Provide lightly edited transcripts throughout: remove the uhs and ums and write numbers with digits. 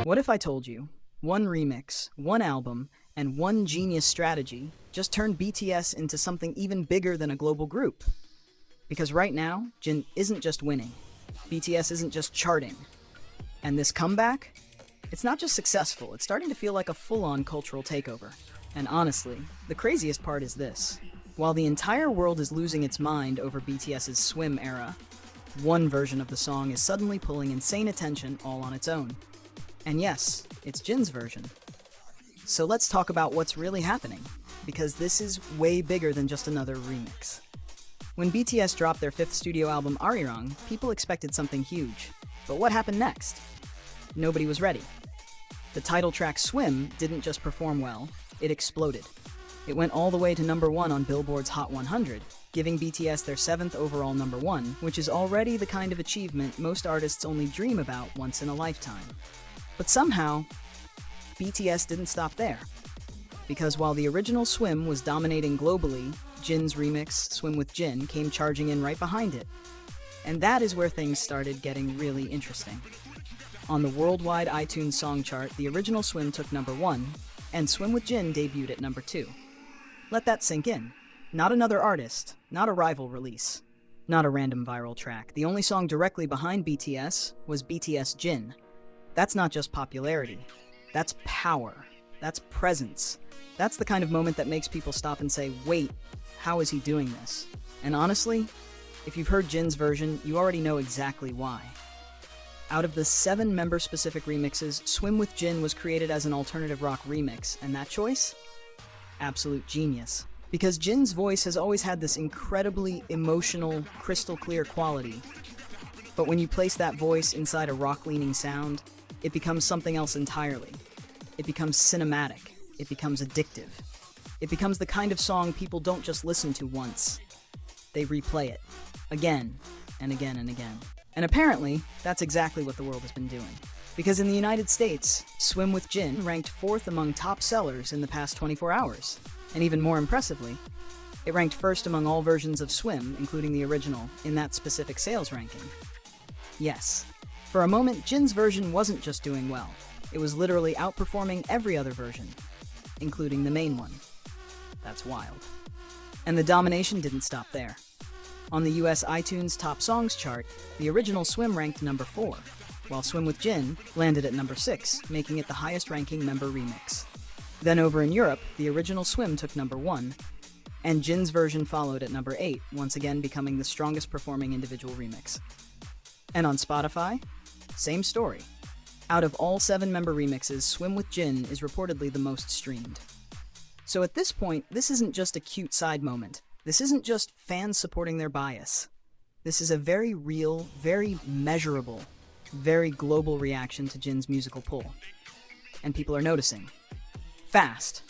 What if I told you one remix, one album, and one genius strategy just turned BTS into something even bigger than a global group? Because right now, Jin isn't just winning. BTS isn't just charting. And this comeback? It's not just successful, it's starting to feel like a full-on cultural takeover. And honestly, the craziest part is this. While the entire world is losing its mind over BTS's SWIM era, one version of the song is suddenly pulling insane attention all on its own. And yes, it's Jin's version. So let's talk about what's really happening, because this is way bigger than just another remix. When BTS dropped their fifth studio album ARIRANG, people expected something huge. But what happened next? Nobody was ready. The title track SWIM didn't just perform well, it exploded. It went all the way to #1 on Billboard's Hot 100, giving BTS their 7th overall #1, which is already the kind of achievement most artists only dream about once in a lifetime. But somehow, BTS didn't stop there. Because while the original SWIM was dominating globally, Jin's remix, SWIM with Jin, came charging in right behind it. And that is where things started getting really interesting. On the worldwide iTunes song chart, the original SWIM took #1, and SWIM with Jin debuted at #2. Let that sink in. Not another artist, not a rival release, not a random viral track. The only song directly behind BTS was BTS Jin. That's not just popularity. That's power. That's presence. That's the kind of moment that makes people stop and say, wait, how is he doing this? And honestly, if you've heard Jin's version, you already know exactly why. Out of the 7 member-specific remixes, SWIM with Jin was created as an alternative rock remix, and that choice? Absolute genius. Because Jin's voice has always had this incredibly emotional, crystal-clear quality. But when you place that voice inside a rock-leaning sound, it becomes something else entirely. It becomes cinematic. It becomes addictive. It becomes the kind of song people don't just listen to once. They replay it. Again, and again, and again. And apparently, that's exactly what the world has been doing. Because in the United States, SWIM with Jin ranked 4th among top sellers in the past 24 hours. And even more impressively, it ranked 1st among all versions of SWIM, including the original, in that specific sales ranking. Yes, for a moment, Jin's version wasn't just doing well. It was literally outperforming every other version, including the main one. That's wild. And the domination didn't stop there. On the US iTunes Top Songs chart, the original SWIM ranked #4, while SWIM with Jin landed at #6, making it the highest-ranking member remix. Then over in Europe, the original SWIM took #1, and Jin's version followed at #8, once again becoming the strongest-performing individual remix. And on Spotify, same story. Out of all 7 member remixes, SWIM with Jin is reportedly the most streamed. So at this point, this isn't just a cute side moment. This isn't just fans supporting their bias. This is a very real, very measurable, very global reaction to Jin's musical pull. And people are noticing. Fast.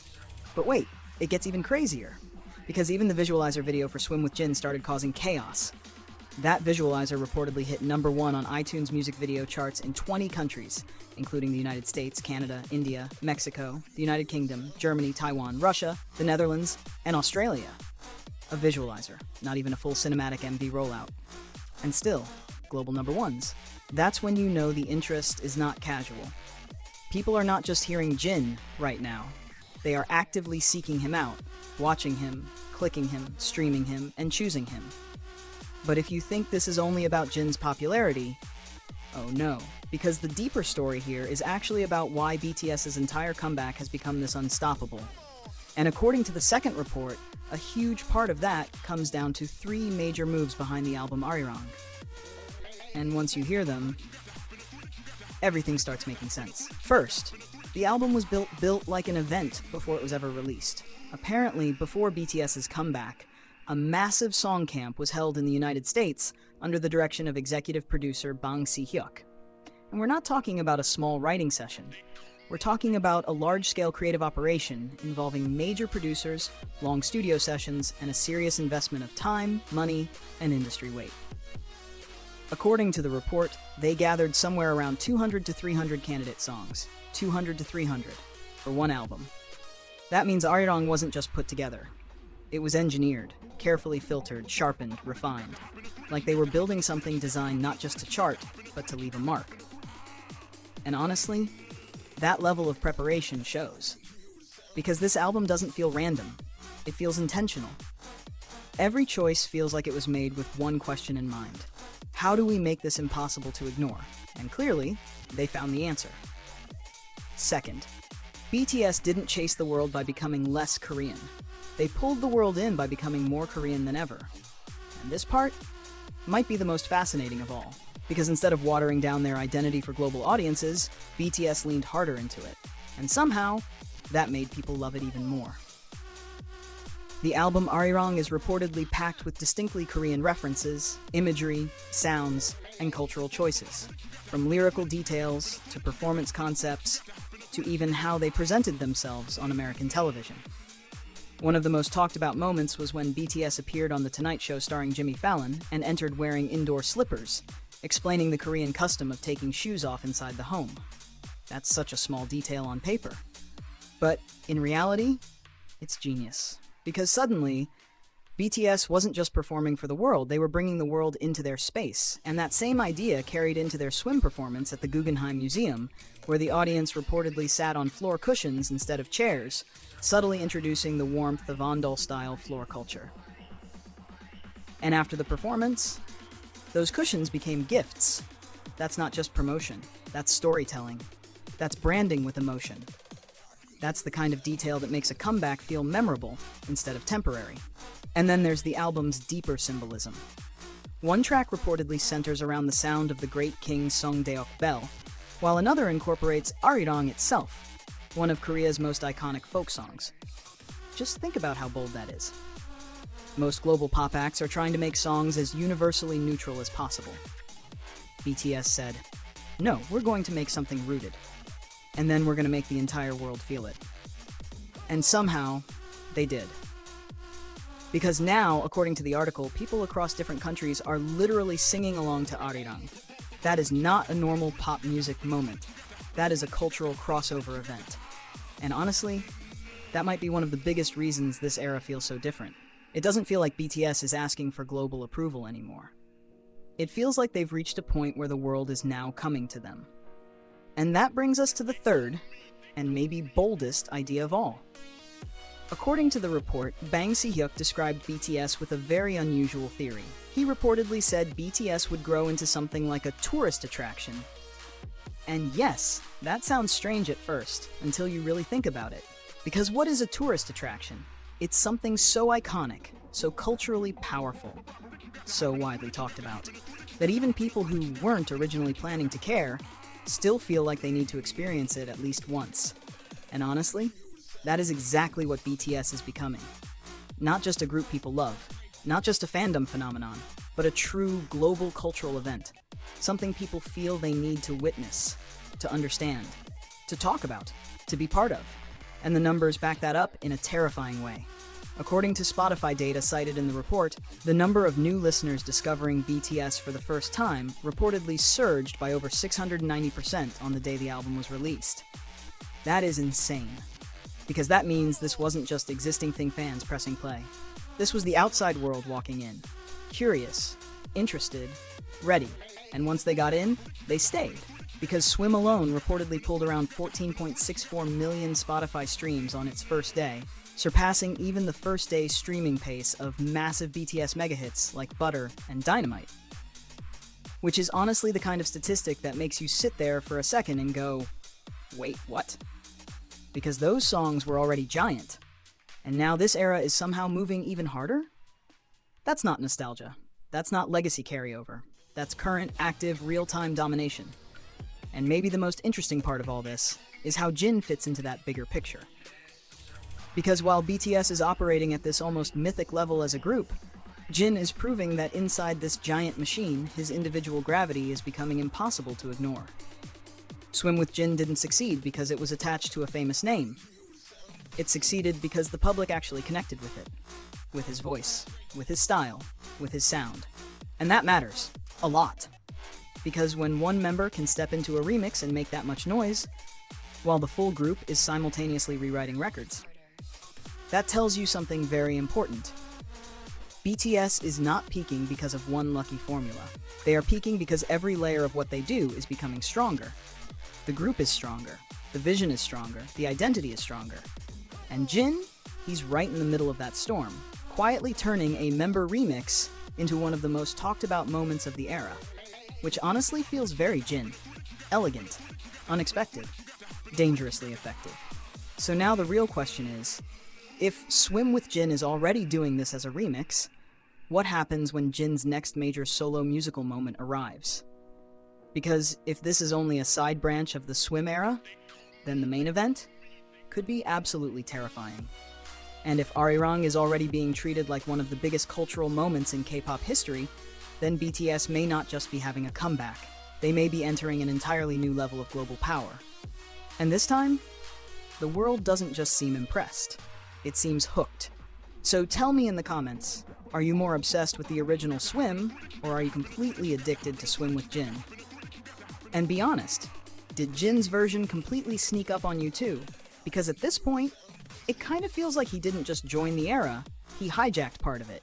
But wait, it gets even crazier. Because even the visualizer video for SWIM with Jin started causing chaos. That visualizer reportedly hit #1 on iTunes music video charts in 20 countries, including the United States, Canada, India, Mexico, the United Kingdom, Germany, Taiwan, Russia, the Netherlands, and Australia. A visualizer, not even a full cinematic MV rollout. And still, global #1s. That's when you know the interest is not casual. People are not just hearing Jin right now. They are actively seeking him out, watching him, clicking him, streaming him, and choosing him. But if you think this is only about Jin's popularity, oh no, because the deeper story here is actually about why BTS's entire comeback has become this unstoppable. And according to the second report, a huge part of that comes down to 3 major moves behind the album ARIRANG. And once you hear them, everything starts making sense. First, the album was built like an event before it was ever released. Apparently, before BTS's comeback, a massive song camp was held in the United States under the direction of executive producer Bang Si-hyuk. And we're not talking about a small writing session. We're talking about a large-scale creative operation involving major producers, long studio sessions, and a serious investment of time, money, and industry weight. According to the report, they gathered somewhere around 200 to 300 candidate songs, 200 to 300, for one album. That means ARIRANG wasn't just put together. It was engineered, carefully filtered, sharpened, refined, like they were building something designed not just to chart, but to leave a mark. And honestly, That level of preparation shows. Because this album doesn't feel random. It feels intentional. Every choice feels like it was made with one question in mind. How do we make this impossible to ignore? And clearly, they found the answer. Second, BTS didn't chase the world by becoming less Korean. They pulled the world in by becoming more Korean than ever. And this part might be the most fascinating of all, because instead of watering down their identity for global audiences, BTS leaned harder into it. And somehow, that made people love it even more. The album ARIRANG is reportedly packed with distinctly Korean references, imagery, sounds, and cultural choices. From lyrical details, to performance concepts, to even how they presented themselves on American television. One of the most talked about moments was when BTS appeared on The Tonight Show starring Jimmy Fallon and entered wearing indoor slippers, explaining the Korean custom of taking shoes off inside the home. That's such a small detail on paper. But in reality, it's genius. Because suddenly, BTS wasn't just performing for the world, they were bringing the world into their space. And that same idea carried into their swim performance at the Guggenheim Museum, where the audience reportedly sat on floor cushions instead of chairs, subtly introducing the warmth of Ondol-style floor culture. And after the performance, those cushions became gifts. That's not just promotion, that's storytelling. That's branding with emotion. That's the kind of detail that makes a comeback feel memorable instead of temporary. And then there's the album's deeper symbolism. One track reportedly centers around the sound of the great King Songdeok bell, while another incorporates ARIRANG itself, one of Korea's most iconic folk songs. Just think about how bold that is. Most global pop acts are trying to make songs as universally neutral as possible. BTS said, "No, we're going to make something rooted. And then we're going to make the entire world feel it." And somehow, they did. Because now, according to the article, people across different countries are literally singing along to ARIRANG. That is not a normal pop music moment. That is a cultural crossover event. And honestly, that might be one of the biggest reasons this era feels so different. It doesn't feel like BTS is asking for global approval anymore. It feels like they've reached a point where the world is now coming to them. And that brings us to the third, and maybe boldest idea of all. According to the report, Bang Si-hyuk described BTS with a very unusual theory. He reportedly said BTS would grow into something like a tourist attraction. And yes, that sounds strange at first, until you really think about it. Because what is a tourist attraction? It's something so iconic, so culturally powerful, so widely talked about, that even people who weren't originally planning to care still feel like they need to experience it at least once. And honestly, that is exactly what BTS is becoming. Not just a group people love, not just a fandom phenomenon, but a true global cultural event. Something people feel they need to witness, to understand, to talk about, to be part of. And the numbers back that up in a terrifying way. According to Spotify data cited in the report, the number of new listeners discovering BTS for the first time reportedly surged by over 690% on the day the album was released. That is insane. Because that means this wasn't just existing Thing fans pressing play. This was the outside world walking in. Curious, interested, ready. And once they got in, they stayed. Because SWIM alone reportedly pulled around 14.64 million Spotify streams on its first day, surpassing even the first day streaming pace of massive BTS megahits like Butter and Dynamite. Which is honestly the kind of statistic that makes you sit there for a second and go, wait, what? Because those songs were already giant, and now this era is somehow moving even harder? That's not nostalgia. That's not legacy carryover. That's current, active, real-time domination. And maybe the most interesting part of all this is how Jin fits into that bigger picture. Because while BTS is operating at this almost mythic level as a group, Jin is proving that inside this giant machine, his individual gravity is becoming impossible to ignore. Swim with Jin didn't succeed because it was attached to a famous name. It succeeded because the public actually connected with it. With his voice, with his style, with his sound. And that matters. A lot. Because when one member can step into a remix and make that much noise, while the full group is simultaneously rewriting records, that tells you something very important. BTS is not peaking because of one lucky formula. They are peaking because every layer of what they do is becoming stronger. The group is stronger. The The vision is stronger, the identity is stronger. And Jin, he's right in the middle of that storm, quietly turning a member remix into one of the most talked about moments of the era, which honestly feels very Jin. Elegant, unexpected, dangerously effective. So now the real question is, if Swim with Jin is already doing this as a remix, what happens when Jin's next major solo musical moment arrives? Because if this is only a side branch of the Swim era, then the main event could be absolutely terrifying. And if ARIRANG is already being treated like one of the biggest cultural moments in K-pop history, then BTS may not just be having a comeback, they may be entering an entirely new level of global power. And this time, the world doesn't just seem impressed, it seems hooked. So tell me in the comments, are you more obsessed with the original Swim, or are you completely addicted to Swim with Jin? And be honest, did Jin's version completely sneak up on you too? Because at this point, it kind of feels like he didn't just join the era, he hijacked part of it.